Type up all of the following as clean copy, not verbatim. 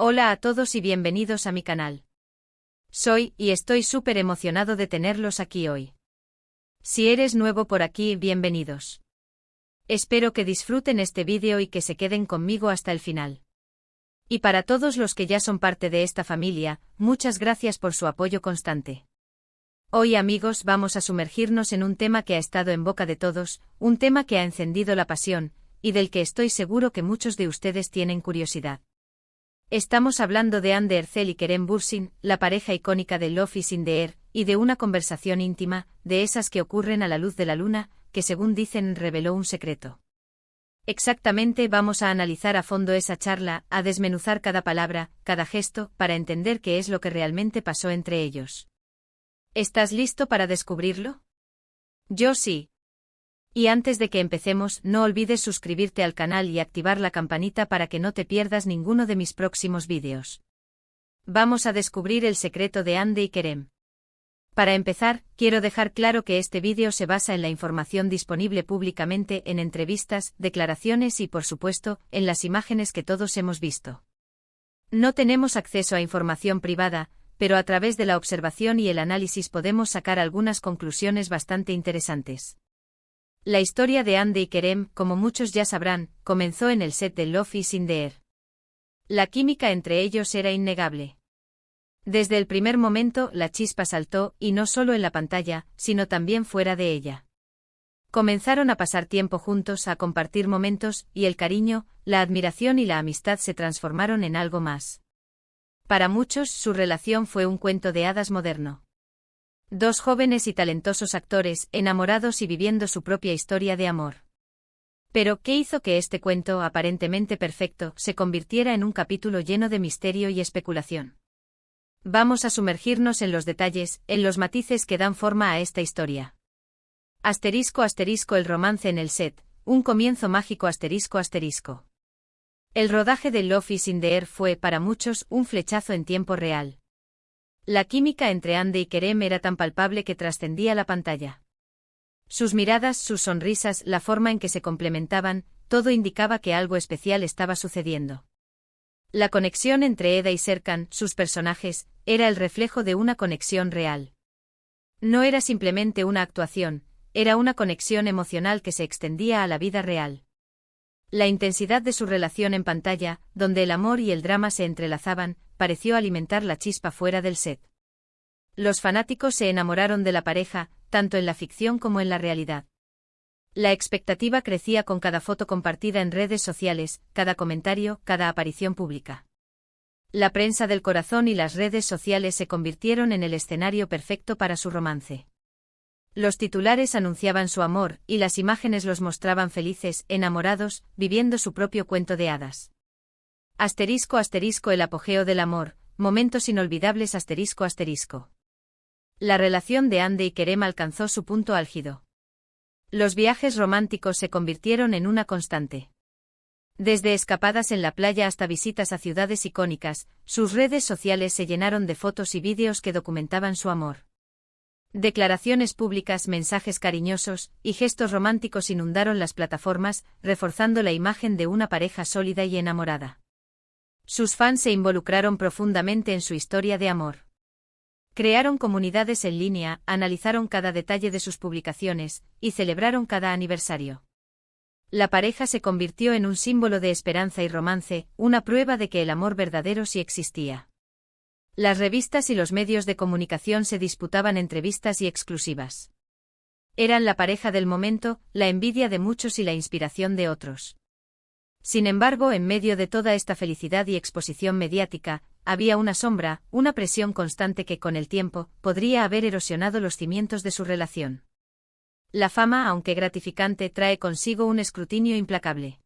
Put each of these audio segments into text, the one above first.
Hola a todos y bienvenidos a mi canal. Soy y estoy súper emocionado de tenerlos aquí hoy. Si eres nuevo por aquí, bienvenidos. Espero que disfruten este vídeo y que se queden conmigo hasta el final. Y para todos los que ya son parte de esta familia, muchas gracias por su apoyo constante. Hoy, amigos, vamos a sumergirnos en un tema que ha estado en boca de todos, un tema que ha encendido la pasión, y del que estoy seguro que muchos de ustedes tienen curiosidad. Estamos hablando de Anne Ercel y Kerem Bürsin, la pareja icónica de Love is in the Air, y de una conversación íntima, de esas que ocurren a la luz de la luna, que según dicen reveló un secreto. Exactamente, vamos a analizar a fondo esa charla, a desmenuzar cada palabra, cada gesto, para entender qué es lo que realmente pasó entre ellos. ¿Estás listo para descubrirlo? Yo sí. Y antes de que empecemos, no olvides suscribirte al canal y activar la campanita para que no te pierdas ninguno de mis próximos vídeos. Vamos a descubrir el secreto de Anne y Kerem. Para empezar, quiero dejar claro que este vídeo se basa en la información disponible públicamente en entrevistas, declaraciones y, por supuesto, en las imágenes que todos hemos visto. No tenemos acceso a información privada, pero a través de la observación y el análisis podemos sacar algunas conclusiones bastante interesantes. La historia de Anne y Kerem, como muchos ya sabrán, comenzó en el set de Love is in the Air. La química entre ellos era innegable. Desde el primer momento la chispa saltó, y no solo en la pantalla, sino también fuera de ella. Comenzaron a pasar tiempo juntos, a compartir momentos, y el cariño, la admiración y la amistad se transformaron en algo más. Para muchos, su relación fue un cuento de hadas moderno. Dos jóvenes y talentosos actores, enamorados y viviendo su propia historia de amor. Pero, ¿qué hizo que este cuento, aparentemente perfecto, se convirtiera en un capítulo lleno de misterio y especulación? Vamos a sumergirnos en los detalles, en los matices que dan forma a esta historia. *** El romance en el set, un comienzo mágico ***. El rodaje de Love is in the Air fue, para muchos, un flechazo en tiempo real. La química entre Anne y Kerem era tan palpable que trascendía la pantalla. Sus miradas, sus sonrisas, la forma en que se complementaban, todo indicaba que algo especial estaba sucediendo. La conexión entre Eda y Serkan, sus personajes, era el reflejo de una conexión real. No era simplemente una actuación, era una conexión emocional que se extendía a la vida real. La intensidad de su relación en pantalla, donde el amor y el drama se entrelazaban, pareció alimentar la chispa fuera del set. Los fanáticos se enamoraron de la pareja, tanto en la ficción como en la realidad. La expectativa crecía con cada foto compartida en redes sociales, cada comentario, cada aparición pública. La prensa del corazón y las redes sociales se convirtieron en el escenario perfecto para su romance. Los titulares anunciaban su amor, y las imágenes los mostraban felices, enamorados, viviendo su propio cuento de hadas. *** El apogeo del amor, momentos inolvidables ***. La relación de Anne y Kerem alcanzó su punto álgido. Los viajes románticos se convirtieron en una constante. Desde escapadas en la playa hasta visitas a ciudades icónicas, sus redes sociales se llenaron de fotos y vídeos que documentaban su amor. Declaraciones públicas, mensajes cariñosos y gestos románticos inundaron las plataformas, reforzando la imagen de una pareja sólida y enamorada. Sus fans se involucraron profundamente en su historia de amor. Crearon comunidades en línea, analizaron cada detalle de sus publicaciones, y celebraron cada aniversario. La pareja se convirtió en un símbolo de esperanza y romance, una prueba de que el amor verdadero sí existía. Las revistas y los medios de comunicación se disputaban entrevistas y exclusivas. Eran la pareja del momento, la envidia de muchos y la inspiración de otros. Sin embargo, en medio de toda esta felicidad y exposición mediática, había una sombra, una presión constante que con el tiempo, podría haber erosionado los cimientos de su relación. La fama, aunque gratificante, trae consigo un escrutinio implacable.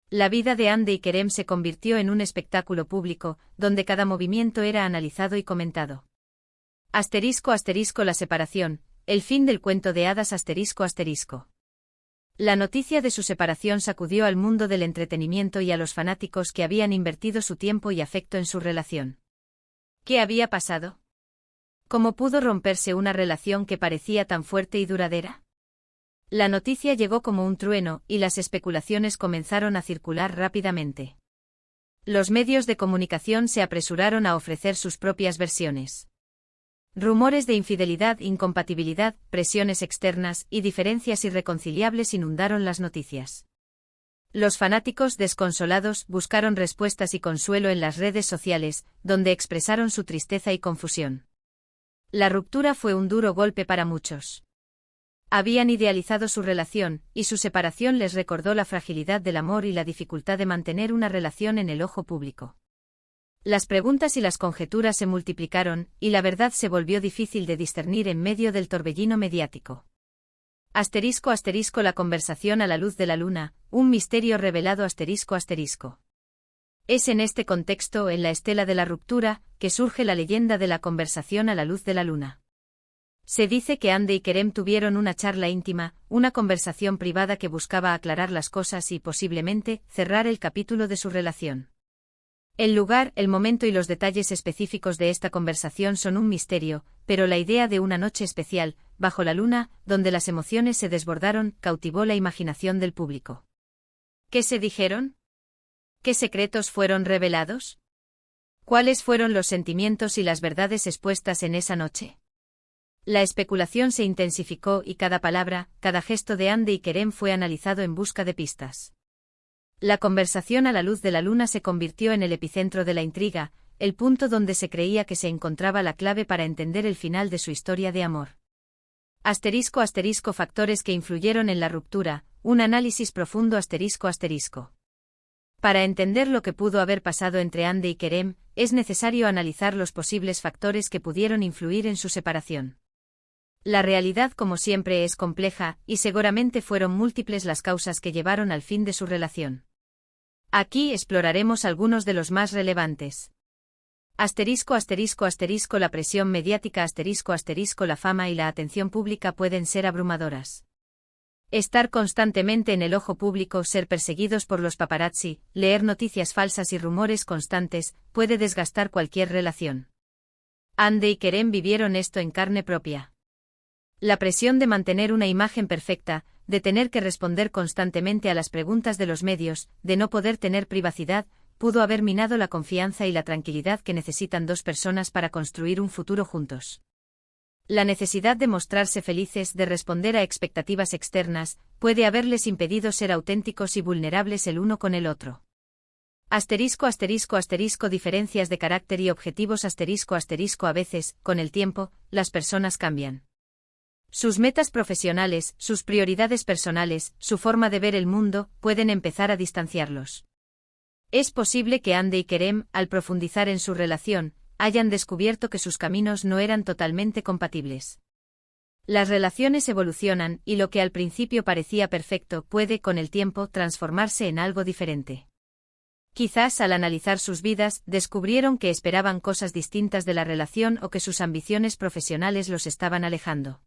La vida de Anne y Kerem se convirtió en un espectáculo público, donde cada movimiento era analizado y comentado. *** La separación, el fin del cuento de hadas ***. La noticia de su separación sacudió al mundo del entretenimiento y a los fanáticos que habían invertido su tiempo y afecto en su relación. ¿Qué había pasado? ¿Cómo pudo romperse una relación que parecía tan fuerte y duradera? La noticia llegó como un trueno, y las especulaciones comenzaron a circular rápidamente. Los medios de comunicación se apresuraron a ofrecer sus propias versiones. Rumores de infidelidad, incompatibilidad, presiones externas y diferencias irreconciliables inundaron las noticias. Los fanáticos, desconsolados, buscaron respuestas y consuelo en las redes sociales, donde expresaron su tristeza y confusión. La ruptura fue un duro golpe para muchos. Habían idealizado su relación, y su separación les recordó la fragilidad del amor y la dificultad de mantener una relación en el ojo público. Las preguntas y las conjeturas se multiplicaron, y la verdad se volvió difícil de discernir en medio del torbellino mediático. *** La conversación a la luz de la luna, un misterio revelado ***. Es en este contexto, en la estela de la ruptura, que surge la leyenda de la conversación a la luz de la luna. Se dice que Hande y Kerem tuvieron una charla íntima, una conversación privada que buscaba aclarar las cosas y, posiblemente, cerrar el capítulo de su relación. El lugar, el momento y los detalles específicos de esta conversación son un misterio, pero la idea de una noche especial, bajo la luna, donde las emociones se desbordaron, cautivó la imaginación del público. ¿Qué se dijeron? ¿Qué secretos fueron revelados? ¿Cuáles fueron los sentimientos y las verdades expuestas en esa noche? La especulación se intensificó y cada palabra, cada gesto de Hande y Kerem fue analizado en busca de pistas. La conversación a la luz de la luna se convirtió en el epicentro de la intriga, el punto donde se creía que se encontraba la clave para entender el final de su historia de amor. *** Factores que influyeron en la ruptura, un análisis profundo ***. Para entender lo que pudo haber pasado entre Hande y Kerem, es necesario analizar los posibles factores que pudieron influir en su separación. La realidad, como siempre, es compleja, y seguramente fueron múltiples las causas que llevaron al fin de su relación. Aquí exploraremos algunos de los más relevantes. ***. La presión mediática ***. La fama y la atención pública pueden ser abrumadoras. Estar constantemente en el ojo público, ser perseguidos por los paparazzi, leer noticias falsas y rumores constantes, puede desgastar cualquier relación. Hande y Kerem vivieron esto en carne propia. La presión de mantener una imagen perfecta, de tener que responder constantemente a las preguntas de los medios, de no poder tener privacidad, pudo haber minado la confianza y la tranquilidad que necesitan dos personas para construir un futuro juntos. La necesidad de mostrarse felices, de responder a expectativas externas, puede haberles impedido ser auténticos y vulnerables el uno con el otro. ***. Diferencias de carácter y objetivos ***. A veces, con el tiempo, las personas cambian. Sus metas profesionales, sus prioridades personales, su forma de ver el mundo, pueden empezar a distanciarlos. Es posible que Hande y Kerem, al profundizar en su relación, hayan descubierto que sus caminos no eran totalmente compatibles. Las relaciones evolucionan, y lo que al principio parecía perfecto puede, con el tiempo, transformarse en algo diferente. Quizás al analizar sus vidas, descubrieron que esperaban cosas distintas de la relación o que sus ambiciones profesionales los estaban alejando.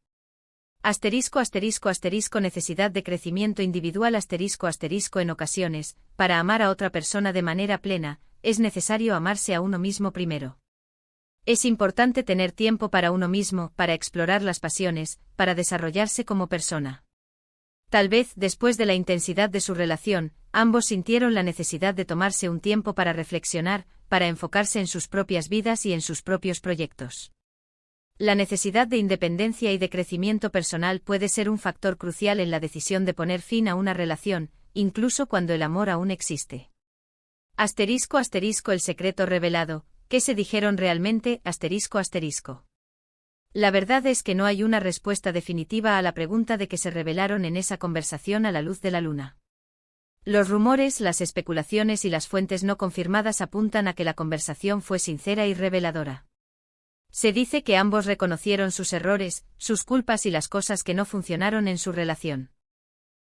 Necesidad de crecimiento individual En ocasiones, para amar a otra persona de manera plena, es necesario amarse a uno mismo primero. Es importante tener tiempo para uno mismo, para explorar las pasiones, para desarrollarse como persona. Tal vez, después de la intensidad de su relación, ambos sintieron la necesidad de tomarse un tiempo para reflexionar, para enfocarse en sus propias vidas y en sus propios proyectos. La necesidad de independencia y de crecimiento personal puede ser un factor crucial en la decisión de poner fin a una relación, incluso cuando el amor aún existe. El secreto revelado, ¿qué se dijeron realmente? La verdad es que no hay una respuesta definitiva a la pregunta de qué se revelaron en esa conversación a la luz de la luna. Los rumores, las especulaciones y las fuentes no confirmadas apuntan a que la conversación fue sincera y reveladora. Se dice que ambos reconocieron sus errores, sus culpas y las cosas que no funcionaron en su relación.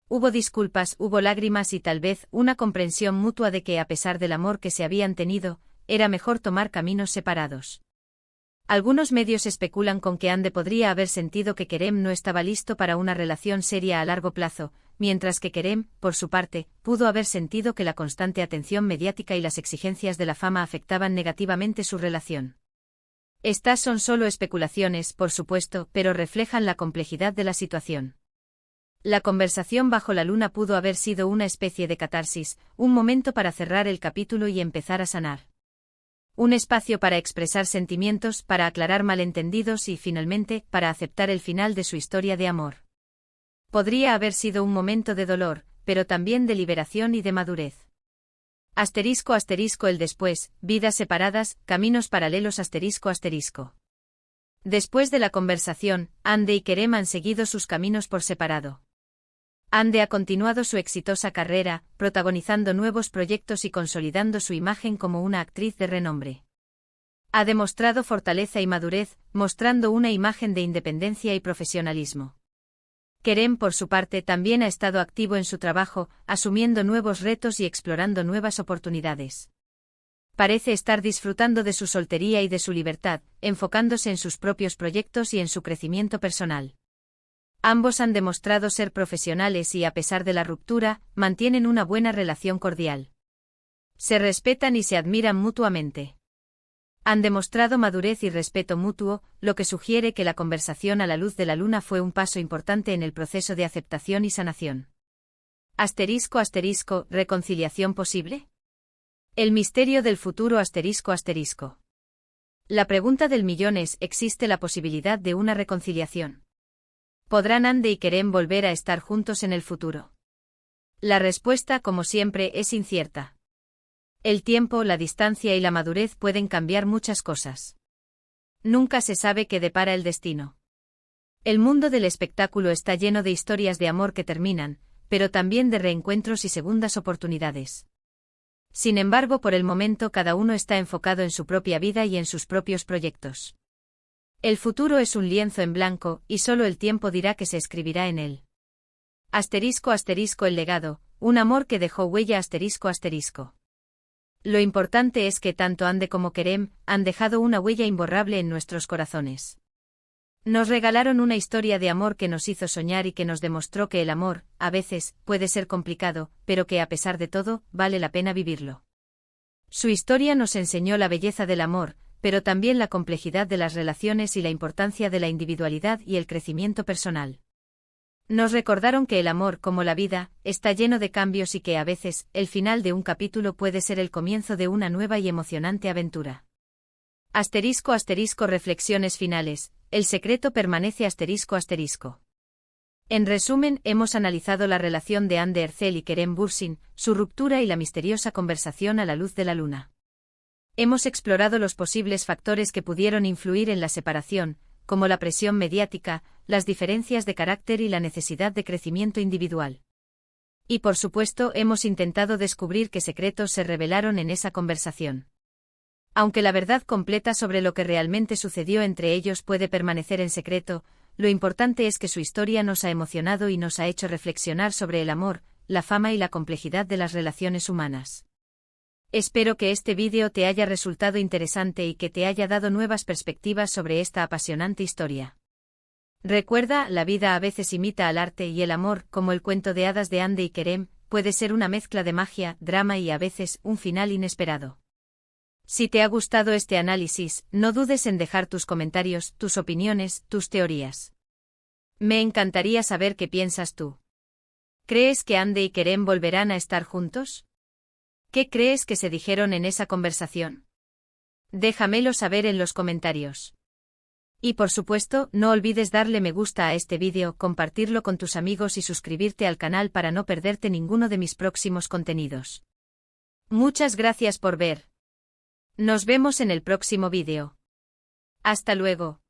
Hubo disculpas, hubo lágrimas y tal vez una comprensión mutua de que, a pesar del amor que se habían tenido, era mejor tomar caminos separados. Algunos medios especulan con que Hande podría haber sentido que Kerem no estaba listo para una relación seria a largo plazo, mientras que Kerem, por su parte, pudo haber sentido que la constante atención mediática y las exigencias de la fama afectaban negativamente su relación. Estas son solo especulaciones, por supuesto, pero reflejan la complejidad de la situación. La conversación bajo la luna pudo haber sido una especie de catarsis, un momento para cerrar el capítulo y empezar a sanar. Un espacio para expresar sentimientos, para aclarar malentendidos y, finalmente, para aceptar el final de su historia de amor. Podría haber sido un momento de dolor, pero también de liberación y de madurez. *** El después, vidas separadas, caminos paralelos ***. Después de la conversación, Hande y Kerem han seguido sus caminos por separado. Hande ha continuado su exitosa carrera, protagonizando nuevos proyectos y consolidando su imagen como una actriz de renombre. Ha demostrado fortaleza y madurez, mostrando una imagen de independencia y profesionalismo. Kerem, por su parte, también ha estado activo en su trabajo, asumiendo nuevos retos y explorando nuevas oportunidades. Parece estar disfrutando de su soltería y de su libertad, enfocándose en sus propios proyectos y en su crecimiento personal. Ambos han demostrado ser profesionales y, a pesar de la ruptura, mantienen una buena relación cordial. Se respetan y se admiran mutuamente. Han demostrado madurez y respeto mutuo, lo que sugiere que la conversación a la luz de la luna fue un paso importante en el proceso de aceptación y sanación. ***, ¿reconciliación posible? El misterio del futuro ***. La pregunta del millón es: ¿existe la posibilidad de una reconciliación? ¿Podrán Hande y Kerem volver a estar juntos en el futuro? La respuesta, como siempre, es incierta. El tiempo, la distancia y la madurez pueden cambiar muchas cosas. Nunca se sabe qué depara el destino. El mundo del espectáculo está lleno de historias de amor que terminan, pero también de reencuentros y segundas oportunidades. Sin embargo, por el momento cada uno está enfocado en su propia vida y en sus propios proyectos. El futuro es un lienzo en blanco, y solo el tiempo dirá qué se escribirá en él. ***, el legado, un amor que dejó huella ***. Lo importante es que tanto Hande como Kerem han dejado una huella imborrable en nuestros corazones. Nos regalaron una historia de amor que nos hizo soñar y que nos demostró que el amor, a veces, puede ser complicado, pero que a pesar de todo, vale la pena vivirlo. Su historia nos enseñó la belleza del amor, pero también la complejidad de las relaciones y la importancia de la individualidad y el crecimiento personal. Nos recordaron que el amor, como la vida, está lleno de cambios y que a veces, el final de un capítulo puede ser el comienzo de una nueva y emocionante aventura. ***, reflexiones finales, el secreto permanece ***. En resumen, hemos analizado la relación de Hande Erçel y Kerem Bürsin, su ruptura y la misteriosa conversación a la luz de la luna. Hemos explorado los posibles factores que pudieron influir en la separación, como la presión mediática, las diferencias de carácter y la necesidad de crecimiento individual. Y por supuesto, hemos intentado descubrir qué secretos se revelaron en esa conversación. Aunque la verdad completa sobre lo que realmente sucedió entre ellos puede permanecer en secreto, lo importante es que su historia nos ha emocionado y nos ha hecho reflexionar sobre el amor, la fama y la complejidad de las relaciones humanas. Espero que este vídeo te haya resultado interesante y que te haya dado nuevas perspectivas sobre esta apasionante historia. Recuerda, la vida a veces imita al arte y el amor, como el cuento de hadas de Hande y Kerem, puede ser una mezcla de magia, drama y a veces un final inesperado. Si te ha gustado este análisis, no dudes en dejar tus comentarios, tus opiniones, tus teorías. Me encantaría saber qué piensas tú. ¿Crees que Hande y Kerem volverán a estar juntos? ¿Qué crees que se dijeron en esa conversación? Déjamelo saber en los comentarios. Y por supuesto, no olvides darle me gusta a este vídeo, compartirlo con tus amigos y suscribirte al canal para no perderte ninguno de mis próximos contenidos. Muchas gracias por ver. Nos vemos en el próximo vídeo. Hasta luego.